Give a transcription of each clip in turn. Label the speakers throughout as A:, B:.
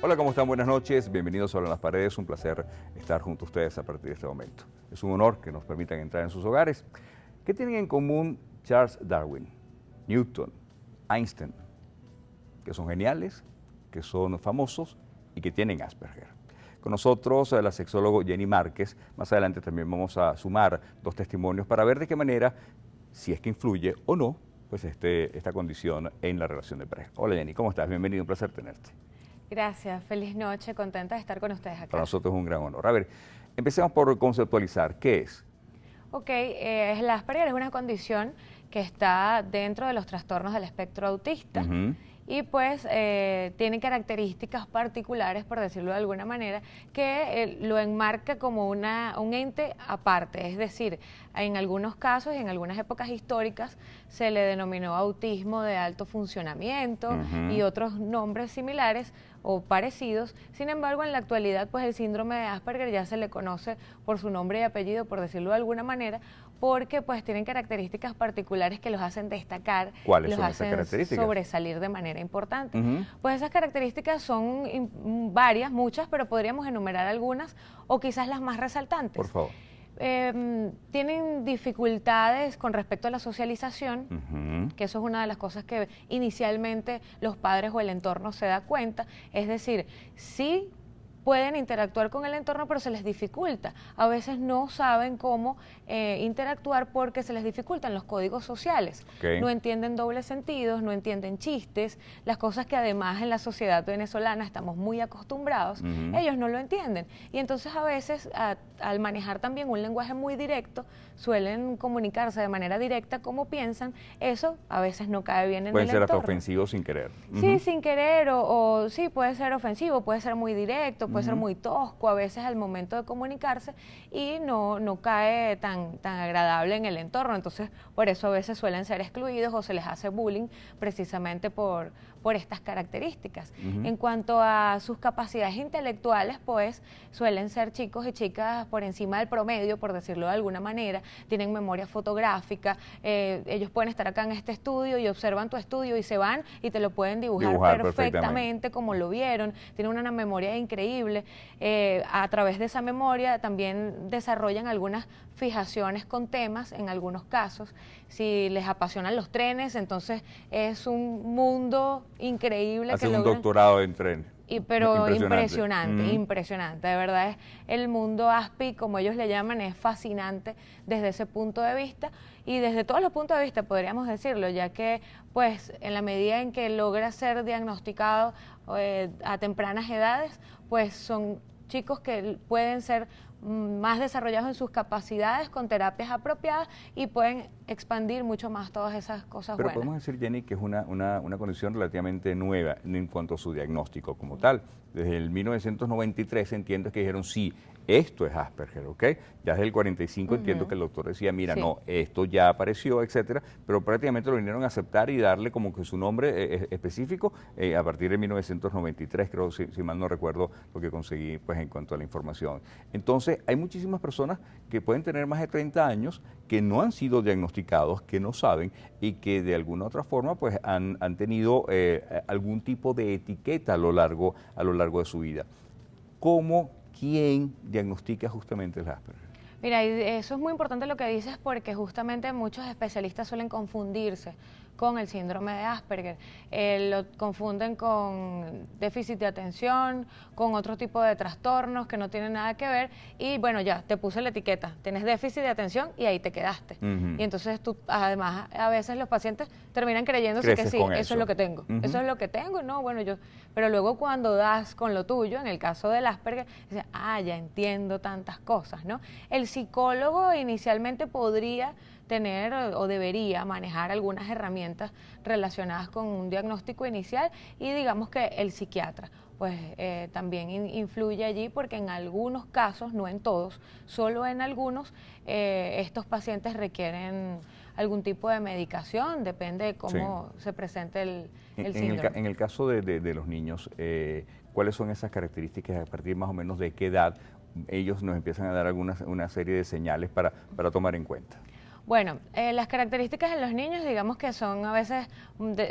A: Hola, ¿cómo están? Buenas noches, bienvenidos a Sobre las Paredes, un placer estar junto a ustedes a partir de este momento. Es un honor que nos permitan entrar en sus hogares. ¿Qué tienen en común Charles Darwin, Newton, Einstein? Que son geniales, que son famosos y que tienen Asperger. Con nosotros la sexóloga Jenny Márquez. Más adelante también vamos a sumar dos testimonios para ver de qué manera, si es que influye o no, pues esta condición en la relación de pareja. Hola Jenny, ¿cómo estás? Bienvenido, un placer tenerte.
B: Gracias, feliz noche, contenta de estar con ustedes acá.
A: Para nosotros es un gran honor. A ver, empecemos por conceptualizar, ¿qué es?
B: Ok, el Asperger es una condición que está dentro de los trastornos del espectro autista. Y pues tiene características particulares, por decirlo de alguna manera, que lo enmarca como un ente aparte. Es decir, en algunos casos, en algunas épocas históricas, se le denominó autismo de alto funcionamiento y otros nombres similares o parecidos. Sin embargo, en la actualidad, pues el síndrome de Asperger ya se le conoce por su nombre y apellido, por decirlo de alguna manera, porque pues tienen características particulares que los hacen destacar,
A: ¿Cuáles
B: los
A: son esas
B: hacen
A: características?
B: sobresalir de manera importante. Pues esas características son varias, muchas, pero podríamos enumerar algunas o quizás las más resaltantes.
A: Por favor.
B: Tienen dificultades con respecto a la socialización, que eso es una de las cosas que inicialmente los padres o el entorno se da cuenta. Es decir, sí pueden interactuar con el entorno, pero se les dificulta. A veces no saben cómo interactuar porque se les dificultan los códigos sociales. No entienden dobles sentidos, no entienden chistes, las cosas que además en la sociedad venezolana estamos muy acostumbrados, ellos no lo entienden. Y entonces a veces, al manejar también un lenguaje muy directo, suelen comunicarse de manera directa como piensan. Eso a veces no cae bien en el entorno.
A: Pueden ser hasta ofensivos sin querer.
B: Sí, sin querer, o sí, puede ser ofensivo, puede ser muy directo, puede ser muy tosco a veces al momento de comunicarse y no cae tan agradable en el entorno. Entonces, por eso a veces suelen ser excluidos o se les hace bullying precisamente por estas características. En cuanto a sus capacidades intelectuales, pues suelen ser chicos y chicas por encima del promedio, por decirlo de alguna manera, tienen memoria fotográfica, ellos pueden estar acá en este estudio y observan tu estudio y se van y te lo pueden dibujar perfectamente como lo vieron, tienen una memoria increíble. A través de esa memoria también desarrollan algunas fijaciones con temas en algunos casos. Si les apasionan los trenes, entonces es un mundo increíble.
A: Hacen un doctorado en tren.
B: Pero impresionante, de verdad. El mundo ASPI, como ellos le llaman, es fascinante desde ese punto de vista y desde todos los puntos de vista podríamos decirlo, ya que pues en la medida en que logra ser diagnosticado a tempranas edades, pues son chicos que pueden ser más desarrollados en sus capacidades con terapias apropiadas y pueden expandir mucho más todas esas cosas
A: Pero
B: buenas.
A: podemos decir, Jenny, que es una condición relativamente nueva en cuanto a su diagnóstico como tal. Desde el 1993 entiendo que dijeron, sí, esto es Asperger, ¿ok? Ya desde el 45 entiendo que el doctor decía, mira, no, esto ya apareció, etcétera, pero prácticamente lo vinieron a aceptar y darle como que su nombre específico a partir de 1993, creo, si mal no recuerdo lo que conseguí pues en cuanto a la información. Entonces, hay muchísimas personas que pueden tener más de 30 años que no han sido diagnosticados, que no saben y que de alguna u otra forma pues han tenido algún tipo de etiqueta a lo largo de su vida. ¿Quién diagnostica justamente el Asperger?
B: Mira, y eso es muy importante lo que dices porque justamente muchos especialistas suelen confundirse con el síndrome de Asperger. Lo confunden con déficit de atención, con otro tipo de trastornos que no tienen nada que ver y bueno, ya te puse la etiqueta, tienes déficit de atención y ahí te quedaste. Y entonces tú, además, a veces los pacientes terminan creyéndose que sí, eso es lo que tengo, eso es lo que tengo, no, bueno, pero luego cuando das con lo tuyo, en el caso del Asperger, dices, ya entiendo tantas cosas, ¿no? El psicólogo inicialmente podría tener o debería manejar algunas herramientas relacionadas con un diagnóstico inicial y digamos que el psiquiatra pues también influye allí porque en algunos casos, no en todos, solo en algunos, estos pacientes requieren algún tipo de medicación, depende de cómo se presente el síndrome.
A: En el caso de los niños, ¿cuáles son esas características? ¿A partir más o menos de qué edad ellos nos empiezan a dar una serie de señales para tomar en cuenta?
B: Bueno, las características en los niños, digamos que son a veces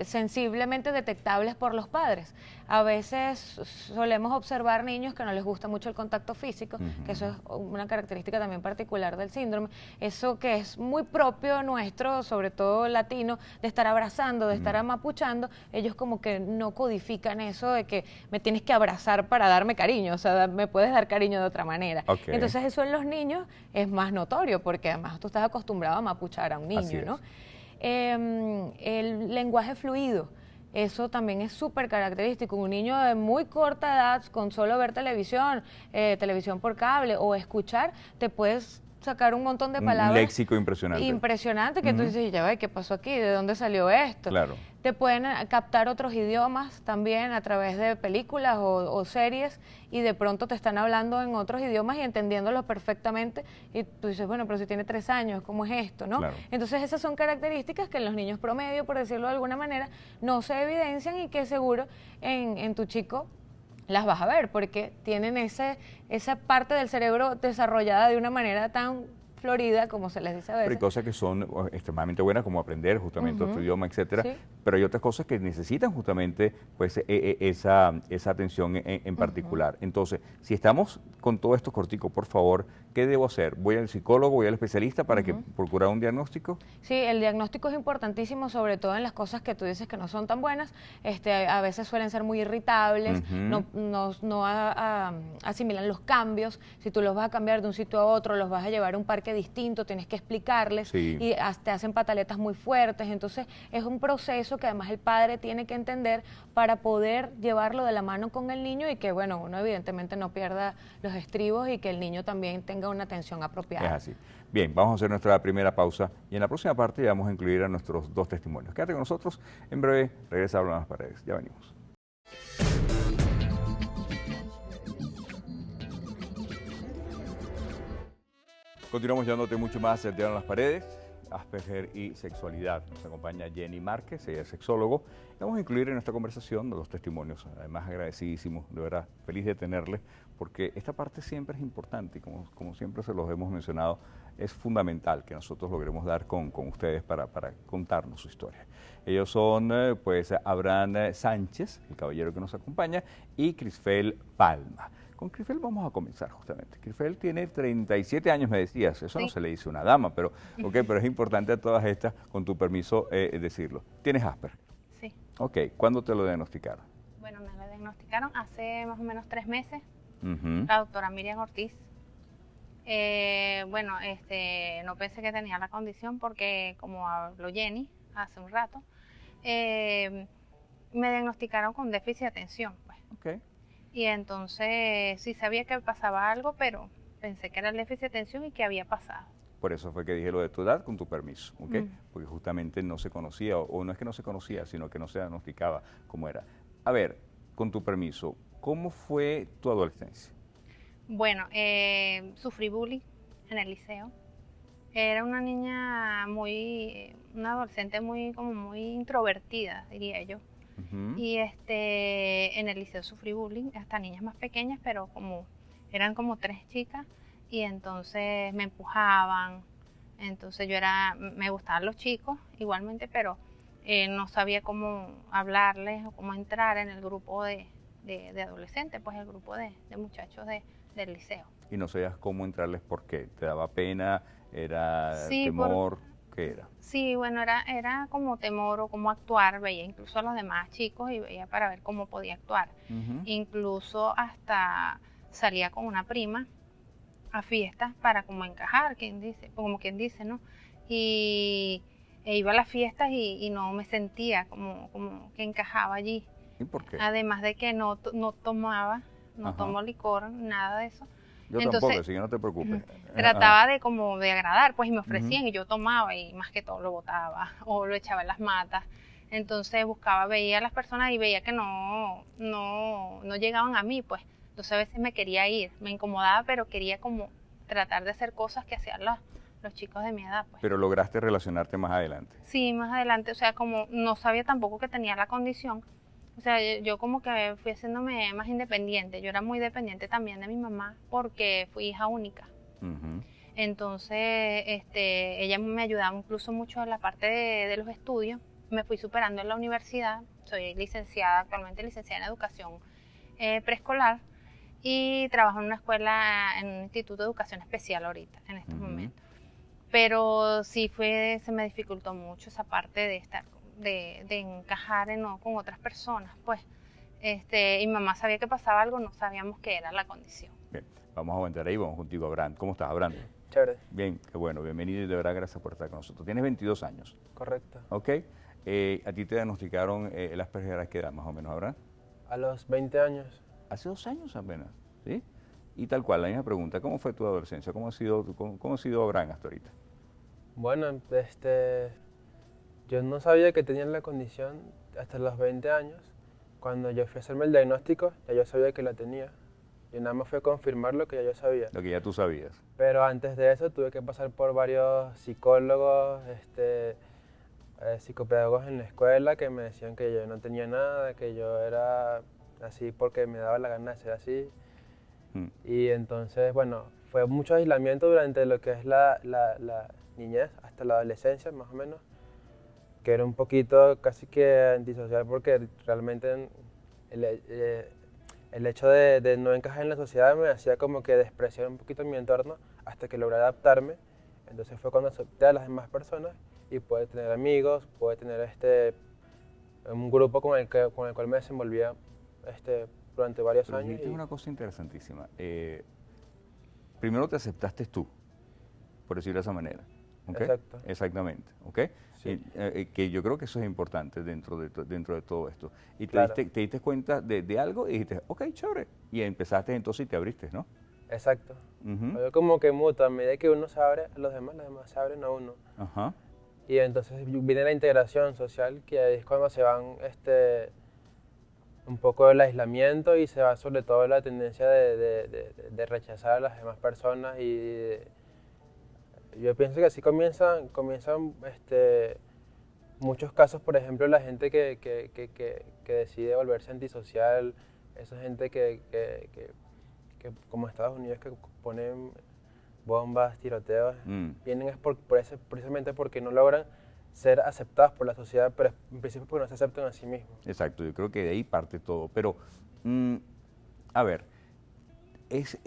B: sensiblemente detectables por los padres. A veces solemos observar niños que no les gusta mucho el contacto físico, que eso es una característica también particular del síndrome. Eso que es muy propio nuestro, sobre todo latino, de estar abrazando, de estar amapuchando, ellos como que no codifican eso de que me tienes que abrazar para darme cariño, o sea, me puedes dar cariño de otra manera.
A: Okay.
B: Entonces eso en los niños es más notorio, porque además tú estás acostumbrado a mapuchar a un niño, ¿no? El lenguaje fluido. Eso también es súper característico. Un niño de muy corta edad, con solo ver televisión, televisión por cable o escuchar, te puedes sacar un montón de palabras.
A: Un léxico impresionante.
B: Impresionante, que tú dices, ya ve, ¿qué pasó aquí? ¿De dónde salió esto?
A: Claro.
B: Te pueden captar otros idiomas también a través de películas o series, y de pronto te están hablando en otros idiomas y entendiéndolos perfectamente, y tú dices, bueno, pero si tiene 3 años, ¿cómo es esto? ¿No?
A: Claro.
B: Entonces esas son características que en los niños promedio, por decirlo de alguna manera, no se evidencian y que seguro en tu chico las vas a ver, porque tienen esa parte del cerebro desarrollada de una manera tan florida, como se les dice a veces.
A: Pero hay cosas que son extremadamente buenas, como aprender justamente otro idioma, etcétera. Sí. Pero hay otras cosas que necesitan justamente pues esa atención en particular. Entonces, si estamos con todo esto cortico, por favor, ¿qué debo hacer? ¿Voy al psicólogo, voy al especialista para que procurar un diagnóstico?
B: Sí, el diagnóstico es importantísimo, sobre todo en las cosas que tú dices que no son tan buenas. A veces suelen ser muy irritables, no asimilan los cambios. Si tú los vas a cambiar de un sitio a otro, los vas a llevar a un parque distinto, tienes que explicarles, y te hacen pataletas muy fuertes. Entonces es un proceso que además el padre tiene que entender para poder llevarlo de la mano con el niño, y que bueno, uno evidentemente no pierda los estribos y que el niño también tenga una atención apropiada.
A: Es así. Bien, vamos a hacer nuestra primera pausa y en la próxima parte vamos a incluir a nuestros 2 testimonios. Quédate con nosotros, en breve regresa a Hablando en las Paredes. Ya venimos. Continuamos llevándote mucho más de Hablando en las Paredes, Asperger y sexualidad. Nos acompaña Jenny Márquez, ella es sexólogo. Vamos a incluir en nuestra conversación 2 testimonios, además agradecidísimos, de verdad, feliz de tenerles, porque esta parte siempre es importante y como siempre se los hemos mencionado, es fundamental que nosotros logremos dar con ustedes para contarnos su historia. Ellos son pues Abraham Sánchez, el caballero que nos acompaña, y Crisfel Palma. Con Crisfel vamos a comenzar justamente. Crisfel tiene 37 años, me decías. Eso no se le dice a una dama, pero pero es importante a todas estas, con tu permiso, decirlo. ¿Tienes Asperger?
C: Sí.
A: Ok, ¿cuándo te lo diagnosticaron?
C: Bueno, me lo diagnosticaron hace más o menos 3 meses. La doctora Miriam Ortiz. Bueno, no pensé que tenía la condición porque, como habló Jenny hace un rato, me diagnosticaron con déficit de atención. Pues.
A: Okay.
C: Y entonces sí sabía que pasaba algo, pero pensé que era el déficit de atención y que había pasado.
A: Por eso fue que dije lo de tu edad, con tu permiso, ¿ok? Porque justamente no se conocía, o no es que no se conocía, sino que no se diagnosticaba cómo era. A ver, con tu permiso, ¿cómo fue tu adolescencia?
C: Bueno, sufrí bullying en el liceo. Era una niña una adolescente muy introvertida, diría yo. Y en el liceo sufrí bullying, hasta niñas más pequeñas, pero eran como 3 chicas, y entonces me empujaban. Entonces me gustaban los chicos igualmente, pero no sabía cómo hablarles o cómo entrar en el grupo de adolescentes, pues el grupo de muchachos del liceo.
A: Y no sabías cómo entrarles, ¿por qué? ¿Te daba pena? ¿Era temor? ¿Qué era?
C: Sí, bueno, era como temor o cómo actuar. Veía incluso a los demás chicos y veía para ver cómo podía actuar. Incluso hasta salía con una prima a fiestas para como encajar, como quien dice, ¿no? E iba a las fiestas y no me sentía como que encajaba allí.
A: ¿Y por qué?
C: Además de que no tomaba, no tomo licor, nada de eso.
A: Yo tampoco, así que no te preocupes.
C: Trataba de agradar, pues, y me ofrecían y yo tomaba, y más que todo lo botaba o lo echaba en las matas. Entonces veía a las personas y veía que no llegaban a mí, pues. Entonces a veces me quería ir, me incomodaba, pero quería como tratar de hacer cosas que hacían los chicos de mi edad, pues.
A: Pero lograste relacionarte más adelante.
C: Sí, más adelante, o sea, como no sabía tampoco que tenía la condición. O sea, yo como que fui haciéndome más independiente. Yo era muy dependiente también de mi mamá porque fui hija única. Entonces, ella me ayudaba incluso mucho en la parte de los estudios. Me fui superando en la universidad. Soy licenciada, actualmente licenciada en educación preescolar, y trabajo en una escuela, en un instituto de educación especial ahorita, en estos momentos. Pero sí se me dificultó mucho esa parte de estar, de encajar con otras personas, pues. Y mamá sabía que pasaba algo, no sabíamos qué era la condición.
A: Bien, vamos a aguantar ahí, vamos contigo, Abraham. ¿Cómo estás, Abraham?
D: Chévere.
A: Bien, qué bueno, bienvenido y de verdad gracias por estar con nosotros. Tienes 22 años.
D: Correcto.
A: ¿Ok? ¿A ti te diagnosticaron el Asperger a qué edad más o menos, Abraham?
D: A los 20 años.
A: Hace 2 años apenas, ¿sí? Y tal cual, la misma pregunta, ¿cómo fue tu adolescencia? ¿Cómo ha sido Abraham hasta ahorita?
D: Bueno, yo no sabía que tenía la condición hasta los 20 años. Cuando yo fui a hacerme el diagnóstico, ya yo sabía que la tenía. Y nada más fue confirmar lo que ya yo sabía.
A: Lo que ya tú sabías.
D: Pero antes de eso tuve que pasar por varios psicólogos, psicopedagogos en la escuela que me decían que yo no tenía nada, que yo era así porque me daba la gana de ser así. Y entonces, bueno, fue mucho aislamiento durante lo que es la niñez, hasta la adolescencia más o menos, que era un poquito casi que antisocial porque realmente el hecho de no encajar en la sociedad me hacía como que despreciar un poquito mi entorno hasta que logré adaptarme. Entonces fue cuando acepté a las demás personas y pude tener amigos, pude tener un grupo con el cual me desenvolvía durante varios
A: Pero
D: años.
A: dijiste una cosa interesantísima. Primero te aceptaste tú, por decirlo de esa manera. ¿Okay?
D: Exacto.
A: Exactamente. ¿Ok?
D: Sí.
A: Que yo creo que eso es importante dentro de todo esto. Y
D: Claro.
A: te diste cuenta de algo y dijiste, ok, chévere. Y empezaste entonces y te abriste, ¿no?
D: Exacto. Yo como que mutuo, a medida que uno se abre a los demás se abren a uno.
A: Ajá.
D: Y entonces viene la integración social, que ahí es cuando se van un poco el aislamiento y se va sobre todo la tendencia de rechazar a las demás personas. Y yo pienso que así comienzan muchos casos, por ejemplo, la gente que decide volverse antisocial, esa gente que como Estados Unidos, que ponen bombas, tiroteos, vienen es precisamente porque no logran ser aceptados por la sociedad, pero en principio porque no se aceptan a sí mismos.
A: Exacto, yo creo que de ahí parte todo. Pero, a ver, es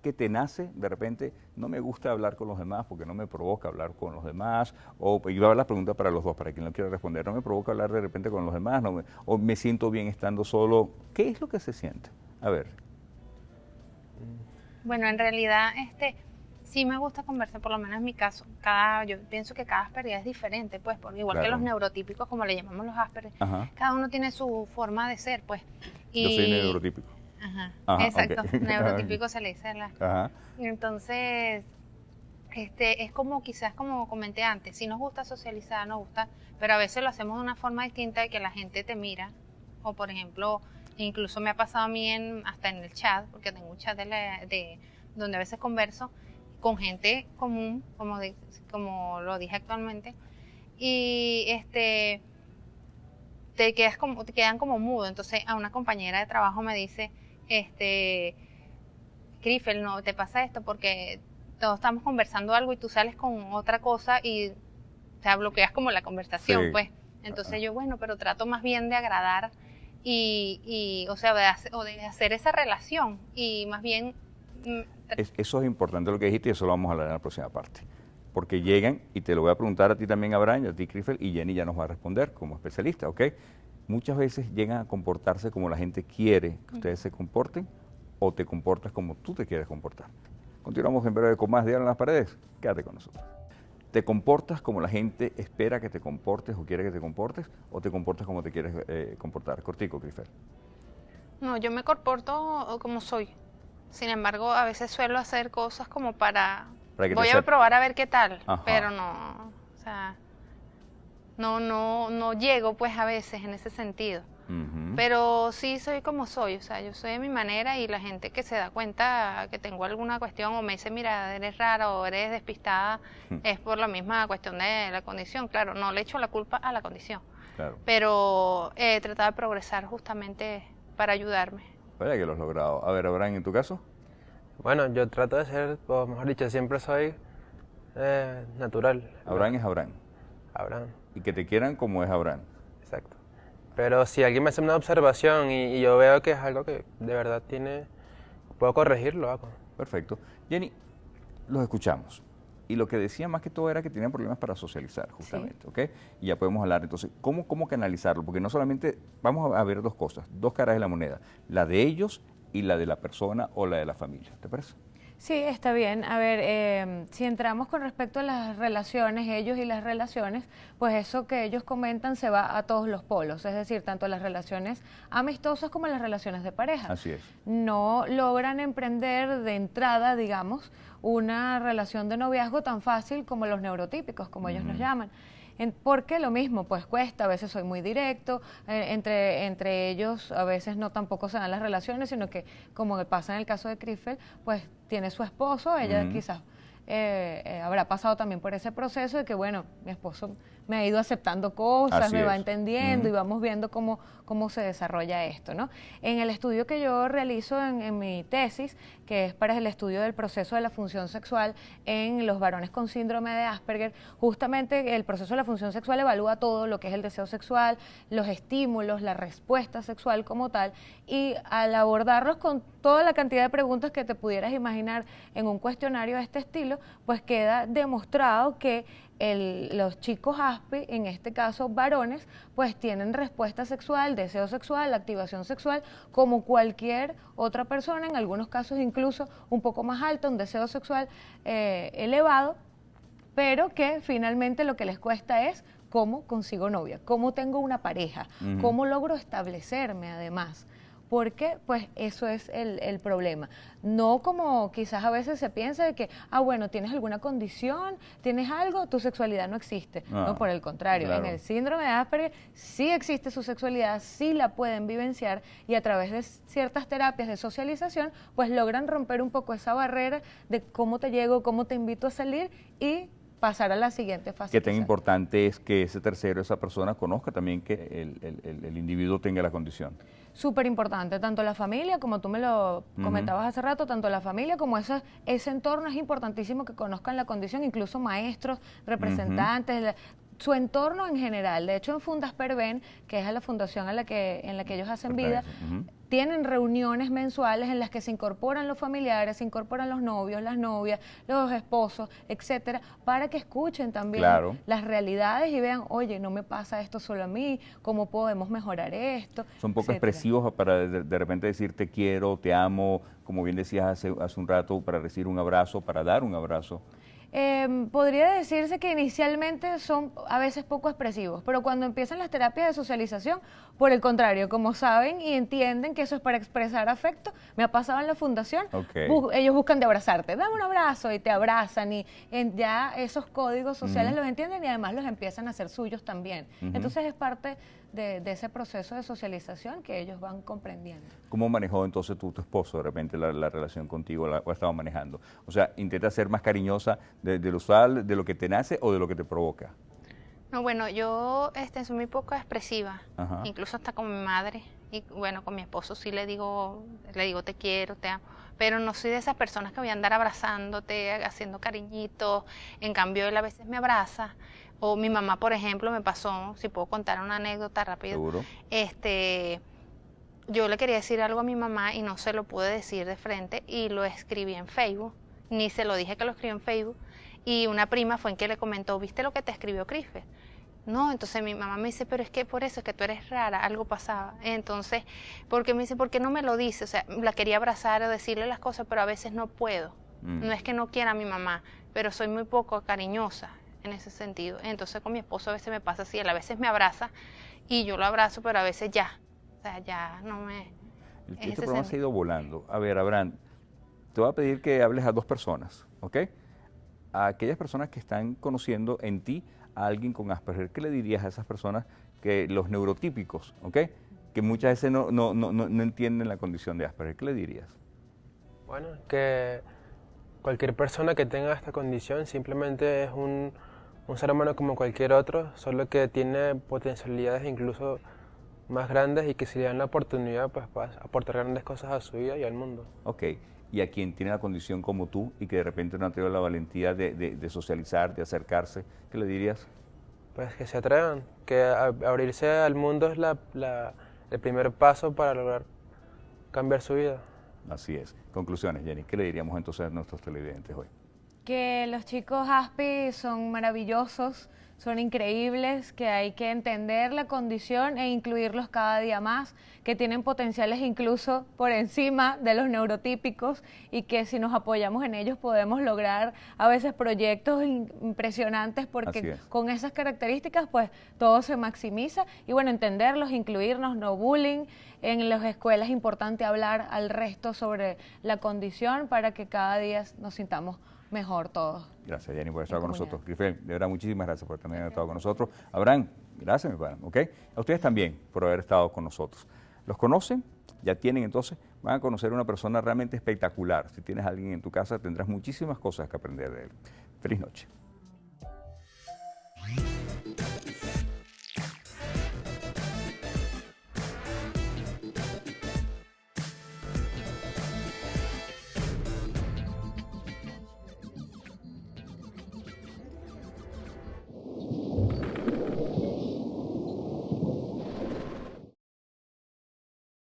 A: que te nace, de repente, no me gusta hablar con los demás porque no me provoca hablar con los demás, o iba a dar la pregunta para los dos, para quien lo quiera responder, no me provoca hablar de repente con los demás, o me siento bien estando solo. ¿Qué es lo que se siente? A ver.
C: Bueno, en realidad, sí me gusta conversar, por lo menos en mi caso. Yo pienso que cada Asperger es diferente, pues, porque igual que
A: Claro.
C: los neurotípicos, como le llamamos los Asperger,
A: Ajá.
C: cada uno tiene su forma de ser, pues.
A: Yo soy neurotípico.
C: Ajá,
A: Ajá,
C: exacto,
A: ok.
C: neurotípico se le dice a la...
A: Ajá.
C: Entonces, es como quizás como comenté antes, si nos gusta socializar, nos gusta, pero a veces lo hacemos de una forma distinta de que la gente te mira, o por ejemplo, incluso me ha pasado a mí hasta en el chat, porque tengo un chat donde a veces converso con gente común, como lo dije actualmente, y te quedan como mudo. Entonces a una compañera de trabajo me dice, Crifel, no te pasa esto porque todos estamos conversando algo y tú sales con otra cosa y bloqueas como la conversación,
A: Sí.
C: pues. Entonces yo, bueno, pero trato más bien de agradar y o sea, de hacer esa relación y más bien...
A: Eso es importante lo que dijiste y eso lo vamos a hablar en la próxima parte. Porque llegan, y te lo voy a preguntar a ti también, Abraham, y a ti, Crifel, y Jenny ya nos va a responder como especialista, ¿ok? Muchas veces llegan a comportarse como la gente quiere que ustedes se comporten, o te comportas como tú te quieres comportar. Continuamos en breve con más de Diálogo en las Paredes. Quédate con nosotros. ¿Te comportas como la gente espera que te comportes o quiere que te comportes, o te comportas como te quieres comportar? Cortico, Crifel.
C: No, yo me comporto como soy. Sin embargo, a veces suelo hacer cosas como
A: Para que te
C: voy a
A: acepten.
C: probar a ver qué tal,
A: Ajá.
C: pero no, o sea, no llego pues a veces en ese sentido.
A: Ujú.
C: Pero sí soy como soy, o sea, yo soy de mi manera y la gente que se da cuenta que tengo alguna cuestión o me dice, mira, eres rara o eres despistada, es por la misma cuestión de la condición. Claro, no le echo la culpa a la condición,
A: Claro.
C: pero he tratado de progresar justamente para ayudarme.
A: Vaya que lo has logrado. A ver, Abraham, ¿en tu caso?
D: Bueno, yo trato de ser, o mejor dicho, siempre soy natural.
A: Abraham es Abraham.
D: Abraham.
A: Y que te quieran como es Abraham.
D: Exacto. Pero si alguien me hace una observación y yo veo que es algo que de verdad puedo corregirlo, hago.
A: Perfecto. Jenny, los escuchamos. Y lo que decía más que todo era que tenían problemas para socializar, justamente,
B: Sí.
A: ¿ok? Y ya podemos hablar, entonces, ¿cómo canalizarlo? Porque no solamente, vamos a ver dos cosas, dos caras de la moneda, la de ellos y la de la persona o la de la familia, ¿te parece?
B: Sí, está bien. A ver, si entramos con respecto a las relaciones, ellos y las relaciones, pues eso que ellos comentan se va a todos los polos, es decir, tanto las relaciones amistosas como las relaciones de pareja.
A: Así es.
B: No logran emprender de entrada, digamos, una relación de noviazgo tan fácil como los neurotípicos, como ellos nos llaman. Porque lo mismo, pues cuesta, a veces soy muy directo, entre ellos a veces no tampoco se dan las relaciones, sino que como pasa en el caso de Criffel, pues tiene su esposo, ella quizás habrá pasado también por ese proceso de que, bueno, mi esposo me ha ido aceptando cosas,
A: Así
B: me va
A: es.
B: entendiendo y vamos viendo cómo se desarrolla esto, ¿no? En el estudio que yo realizo en mi tesis, que es para el estudio del proceso de la función sexual en los varones con síndrome de Asperger, justamente el proceso de la función sexual evalúa todo lo que es el deseo sexual, los estímulos, la respuesta sexual como tal, y al abordarlos con toda la cantidad de preguntas que te pudieras imaginar en un cuestionario de este estilo, pues queda demostrado que los chicos ASPI, en este caso varones, pues tienen respuesta sexual, deseo sexual, activación sexual, como cualquier otra persona, en algunos casos incluso un poco más alta, un deseo sexual elevado, pero que finalmente lo que les cuesta es cómo consigo novia, cómo tengo una pareja, cómo logro establecerme además. Porque pues eso es el problema. No como quizás a veces se piensa de que, bueno, tienes alguna condición, tienes algo, tu sexualidad no existe. No, por el contrario,
A: claro.
B: en el síndrome de Asperger sí existe su sexualidad, sí la pueden vivenciar y a través de ciertas terapias de socialización, pues logran romper un poco esa barrera de cómo te llego, cómo te invito a salir y pasar a la siguiente fase.
A: Qué tan importante es que ese tercero, esa persona, conozca también que el individuo tenga la condición.
B: Súper importante, tanto la familia, como tú me lo comentabas hace rato, tanto la familia como ese entorno es importantísimo que conozcan la condición, incluso maestros, representantes, su entorno en general. De hecho, en Fundasper ven, que es la fundación en la que ellos hacen vida, tienen reuniones mensuales en las que se incorporan los familiares, se incorporan los novios, las novias, los esposos, etcétera, para que escuchen también las realidades y vean, oye, no me pasa esto solo a mí, ¿cómo podemos mejorar esto?
A: Son poco expresivos para de repente decir te quiero, te amo, como bien decías hace un rato, para recibir un abrazo, para dar un abrazo.
B: Podría decirse que inicialmente son a veces poco expresivos, pero cuando empiezan las terapias de socialización, por el contrario, como saben y entienden que eso es para expresar afecto, me ha pasado en la fundación, ellos buscan de abrazarte, dame un abrazo y te abrazan y ya esos códigos sociales los entienden y además los empiezan a hacer suyos también. Entonces es parte de ese proceso de socialización que ellos van comprendiendo.
A: ¿Cómo manejó entonces tu esposo de repente la relación contigo, o ha estado manejando? O sea, ¿intenta ser más cariñosa de lo usual, de lo que te nace o de lo que te provoca?
C: No, bueno, yo soy muy poco expresiva, incluso hasta con mi madre, y bueno, con mi esposo sí le digo te quiero, te amo, pero no soy de esas personas que voy a andar abrazándote, haciendo cariñitos. En cambio él a veces me abraza, o mi mamá, por ejemplo, me pasó, si puedo contar una anécdota rápida.
A: Seguro.
C: Yo le quería decir algo a mi mamá y no se lo pude decir de frente y lo escribí en Facebook, ni se lo dije que lo escribí en Facebook, y una prima fue en que le comentó, ¿viste lo que te escribió Criffel? No, entonces mi mamá me dice, pero es que por eso es que tú eres rara, algo pasaba. Entonces, porque me dice, ¿por qué no me lo dice? O sea, la quería abrazar o decirle las cosas, pero a veces no puedo. No es que no quiera a mi mamá, pero soy muy poco cariñosa en ese sentido. Entonces con mi esposo a veces me pasa así, él a veces me abraza y yo lo abrazo, pero a veces ya. O sea, ya no me...
A: Este programa se ha ido volando. A ver, Abraham, te voy a pedir que hables a dos personas, ¿ok? A aquellas personas que están conociendo en ti a alguien con Asperger, ¿qué le dirías a esas personas que los neurotípicos, ¿ok? Que muchas veces no entienden la condición de Asperger, ¿qué le dirías?
D: Bueno, que cualquier persona que tenga esta condición simplemente es un ser humano como cualquier otro, solo que tiene potencialidades incluso más grandes y que si le dan la oportunidad, pues va a aportar grandes cosas a su vida y al mundo.
A: Ok, y a quien tiene la condición como tú y que de repente no ha tenido la valentía de socializar, de acercarse, ¿qué le dirías?
D: Pues que se atrevan, que abrirse al mundo es el primer paso para lograr cambiar su vida.
A: Así es. Conclusiones, Jenny, ¿qué le diríamos entonces a nuestros televidentes hoy?
B: Que los chicos ASPI son maravillosos, son increíbles, que hay que entender la condición e incluirlos cada día más, que tienen potenciales incluso por encima de los neurotípicos y que si nos apoyamos en ellos podemos lograr a veces proyectos impresionantes porque con esas características pues todo se maximiza y bueno, entenderlos, incluirnos, no bullying. En las escuelas es importante hablar al resto sobre la condición para que cada día nos sintamos mejor todos.
A: Gracias, Jenny, por estar con nosotros. Grifel, de verdad, muchísimas gracias por haber estado con nosotros. Abraham, gracias, mi padre, ¿ok? A ustedes también por haber estado con nosotros. ¿Los conocen? Ya tienen, entonces, van a conocer una persona realmente espectacular. Si tienes a alguien en tu casa, tendrás muchísimas cosas que aprender de él. Feliz noche.